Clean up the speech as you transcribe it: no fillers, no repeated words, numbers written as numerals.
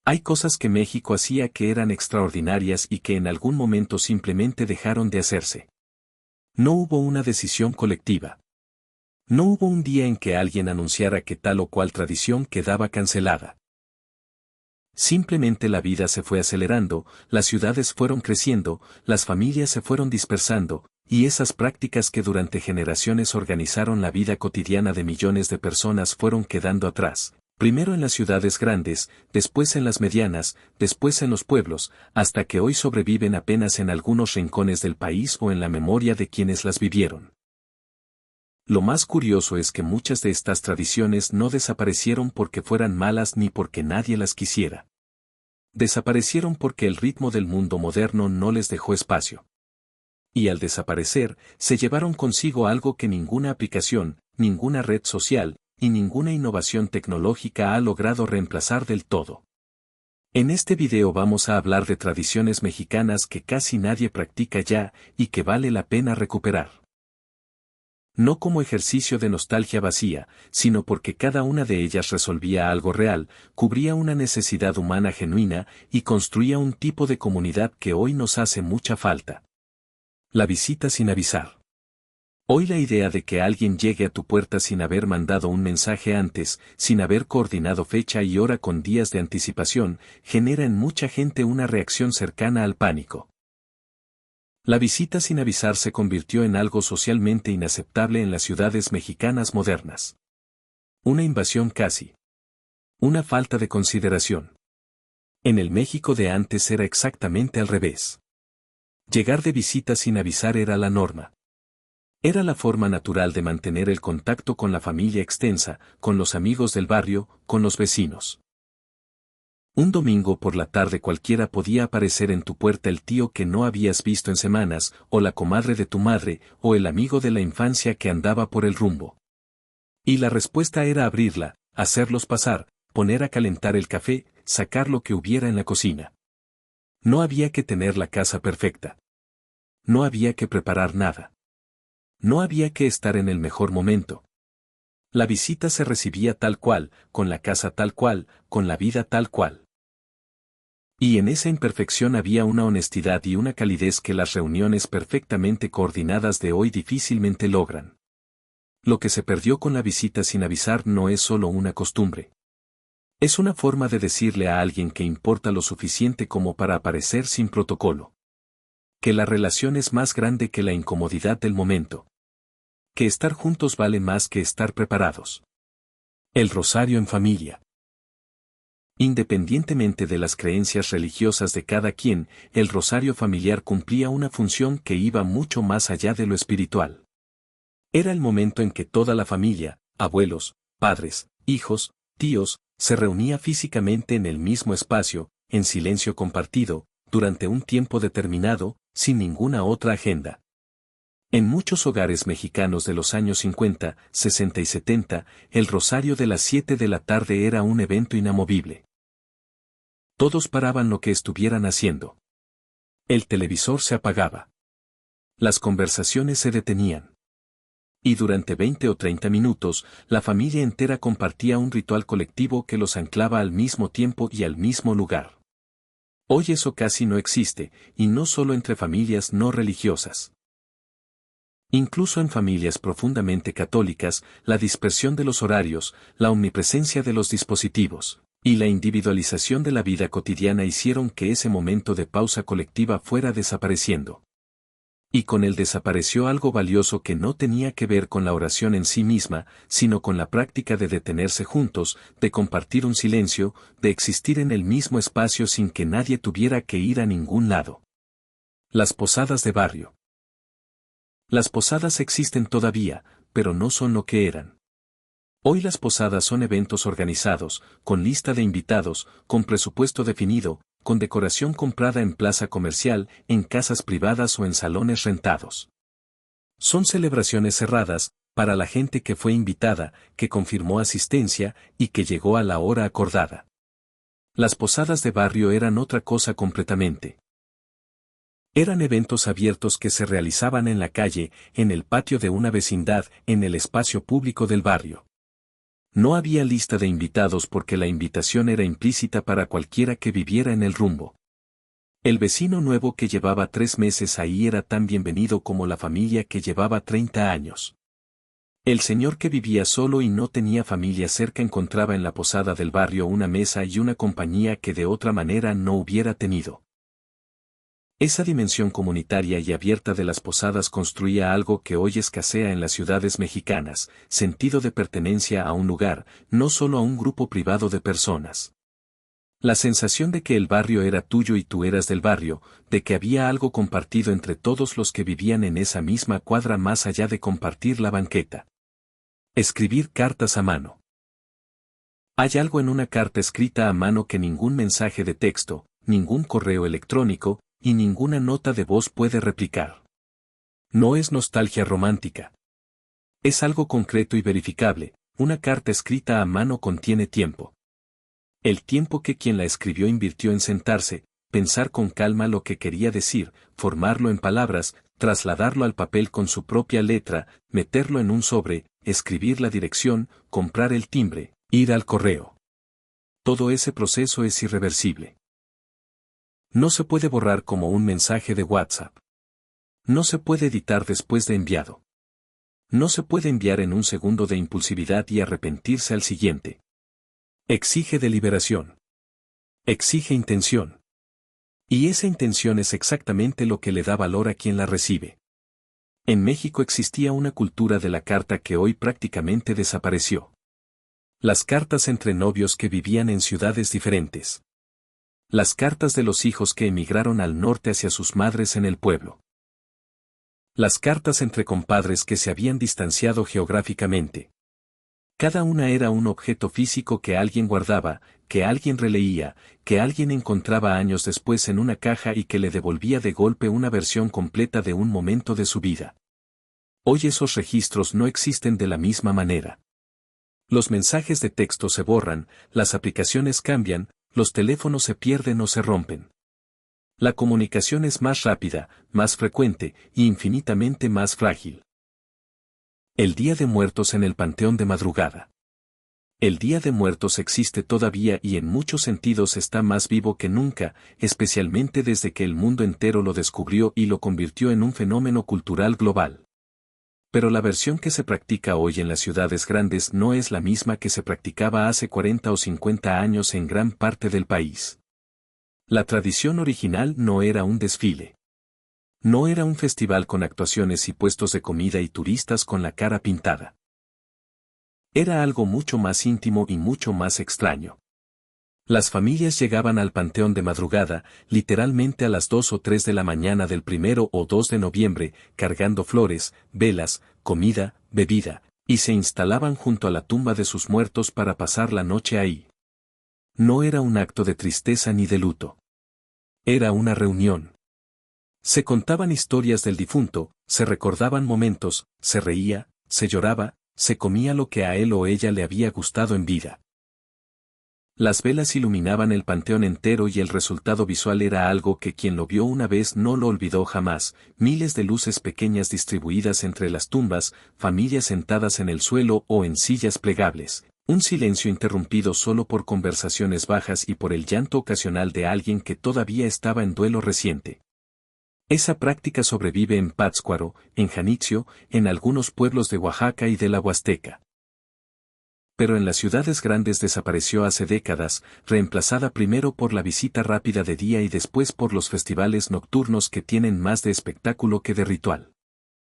Hay cosas que México hacía que eran extraordinarias y que en algún momento simplemente dejaron de hacerse. No hubo una decisión colectiva. No hubo un día en que alguien anunciara que tal o cual tradición quedaba cancelada. Simplemente la vida se fue acelerando, las ciudades fueron creciendo, las familias se fueron dispersando, y esas prácticas que durante generaciones organizaron la vida cotidiana de millones de personas fueron quedando atrás. Primero en las ciudades grandes, después en las medianas, después en los pueblos, hasta que hoy sobreviven apenas en algunos rincones del país o en la memoria de quienes las vivieron. Lo más curioso es que muchas de estas tradiciones no desaparecieron porque fueran malas ni porque nadie las quisiera. Desaparecieron porque el ritmo del mundo moderno no les dejó espacio. Y al desaparecer, se llevaron consigo algo que ninguna aplicación, ninguna red social, y ninguna innovación tecnológica ha logrado reemplazar del todo. En este video vamos a hablar de tradiciones mexicanas que casi nadie practica ya y que vale la pena recuperar. No como ejercicio de nostalgia vacía, sino porque cada una de ellas resolvía algo real, cubría una necesidad humana genuina y construía un tipo de comunidad que hoy nos hace mucha falta. La visita sin avisar. Hoy la idea de que alguien llegue a tu puerta sin haber mandado un mensaje antes, sin haber coordinado fecha y hora con días de anticipación, genera en mucha gente una reacción cercana al pánico. La visita sin avisar se convirtió en algo socialmente inaceptable en las ciudades mexicanas modernas. Una invasión casi. Una falta de consideración. En el México de antes era exactamente al revés. Llegar de visita sin avisar era la norma. Era la forma natural de mantener el contacto con la familia extensa, con los amigos del barrio, con los vecinos. Un domingo por la tarde cualquiera podía aparecer en tu puerta el tío que no habías visto en semanas, o la comadre de tu madre, o el amigo de la infancia que andaba por el rumbo. Y la respuesta era abrirla, hacerlos pasar, poner a calentar el café, sacar lo que hubiera en la cocina. No había que tener la casa perfecta. No había que preparar nada. No había que estar en el mejor momento. La visita se recibía tal cual, con la casa tal cual, con la vida tal cual. Y en esa imperfección había una honestidad y una calidez que las reuniones perfectamente coordinadas de hoy difícilmente logran. Lo que se perdió con la visita sin avisar no es solo una costumbre. Es una forma de decirle a alguien que importa lo suficiente como para aparecer sin protocolo. Que la relación es más grande que la incomodidad del momento. Que estar juntos vale más que estar preparados. El rosario en familia. Independientemente de las creencias religiosas de cada quien, el rosario familiar cumplía una función que iba mucho más allá de lo espiritual. Era el momento en que toda la familia, abuelos, padres, hijos, tíos, se reunía físicamente en el mismo espacio, en silencio compartido, durante un tiempo determinado, sin ninguna otra agenda. En muchos hogares mexicanos de los años 50, 60 y 70, el rosario de las 7 de la tarde era un evento inamovible. Todos paraban lo que estuvieran haciendo. El televisor se apagaba. Las conversaciones se detenían. Y durante 20 o 30 minutos, la familia entera compartía un ritual colectivo que los anclaba al mismo tiempo y al mismo lugar. Hoy eso casi no existe, y no solo entre familias no religiosas. Incluso en familias profundamente católicas, la dispersión de los horarios, la omnipresencia de los dispositivos, y la individualización de la vida cotidiana hicieron que ese momento de pausa colectiva fuera desapareciendo. Y con él desapareció algo valioso que no tenía que ver con la oración en sí misma, sino con la práctica de detenerse juntos, de compartir un silencio, de existir en el mismo espacio sin que nadie tuviera que ir a ningún lado. Las posadas de barrio. Las posadas existen todavía, pero no son lo que eran. Hoy las posadas son eventos organizados, con lista de invitados, con presupuesto definido, con decoración comprada en plaza comercial, en casas privadas o en salones rentados. Son celebraciones cerradas, para la gente que fue invitada, que confirmó asistencia y que llegó a la hora acordada. Las posadas de barrio eran otra cosa completamente. Eran eventos abiertos que se realizaban en la calle, en el patio de una vecindad, en el espacio público del barrio. No había lista de invitados porque la invitación era implícita para cualquiera que viviera en el rumbo. El vecino nuevo que llevaba 3 meses ahí era tan bienvenido como la familia que llevaba 30 años. El señor que vivía solo y no tenía familia cerca encontraba en la posada del barrio una mesa y una compañía que de otra manera no hubiera tenido. Esa dimensión comunitaria y abierta de las posadas construía algo que hoy escasea en las ciudades mexicanas, sentido de pertenencia a un lugar, no solo a un grupo privado de personas. La sensación de que el barrio era tuyo y tú eras del barrio, de que había algo compartido entre todos los que vivían en esa misma cuadra más allá de compartir la banqueta. Escribir cartas a mano. Hay algo en una carta escrita a mano que ningún mensaje de texto, ningún correo electrónico, y ninguna nota de voz puede replicar. No es nostalgia romántica. Es algo concreto y verificable, una carta escrita a mano contiene tiempo. El tiempo que quien la escribió invirtió en sentarse, pensar con calma lo que quería decir, formarlo en palabras, trasladarlo al papel con su propia letra, meterlo en un sobre, escribir la dirección, comprar el timbre, ir al correo. Todo ese proceso es irreversible. No se puede borrar como un mensaje de WhatsApp. No se puede editar después de enviado. No se puede enviar en un segundo de impulsividad y arrepentirse al siguiente. Exige deliberación. Exige intención. Y esa intención es exactamente lo que le da valor a quien la recibe. En México existía una cultura de la carta que hoy prácticamente desapareció. Las cartas entre novios que vivían en ciudades diferentes. Las cartas de los hijos que emigraron al norte hacia sus madres en el pueblo. Las cartas entre compadres que se habían distanciado geográficamente. Cada una era un objeto físico que alguien guardaba, que alguien releía, que alguien encontraba años después en una caja y que le devolvía de golpe una versión completa de un momento de su vida. Hoy esos registros no existen de la misma manera. Los mensajes de texto se borran, las aplicaciones cambian, los teléfonos se pierden o se rompen. La comunicación es más rápida, más frecuente y infinitamente más frágil. El Día de Muertos en el Panteón de madrugada. El Día de Muertos existe todavía y en muchos sentidos está más vivo que nunca, especialmente desde que el mundo entero lo descubrió y lo convirtió en un fenómeno cultural global. Pero la versión que se practica hoy en las ciudades grandes no es la misma que se practicaba hace 40 o 50 años en gran parte del país. La tradición original no era un desfile. No era un festival con actuaciones y puestos de comida y turistas con la cara pintada. Era algo mucho más íntimo y mucho más extraño. Las familias llegaban al panteón de madrugada, literalmente a las 2 o 3 de la mañana del 1 o 2 de noviembre, cargando flores, velas, comida, bebida, y se instalaban junto a la tumba de sus muertos para pasar la noche ahí. No era un acto de tristeza ni de luto. Era una reunión. Se contaban historias del difunto, se recordaban momentos, se reía, se lloraba, se comía lo que a él o ella le había gustado en vida. Las velas iluminaban el panteón entero y el resultado visual era algo que quien lo vio una vez no lo olvidó jamás, miles de luces pequeñas distribuidas entre las tumbas, familias sentadas en el suelo o en sillas plegables, un silencio interrumpido solo por conversaciones bajas y por el llanto ocasional de alguien que todavía estaba en duelo reciente. Esa práctica sobrevive en Pátzcuaro, en Janitzio, en algunos pueblos de Oaxaca y de la Huasteca. Pero en las ciudades grandes desapareció hace décadas, reemplazada primero por la visita rápida de día y después por los festivales nocturnos que tienen más de espectáculo que de ritual.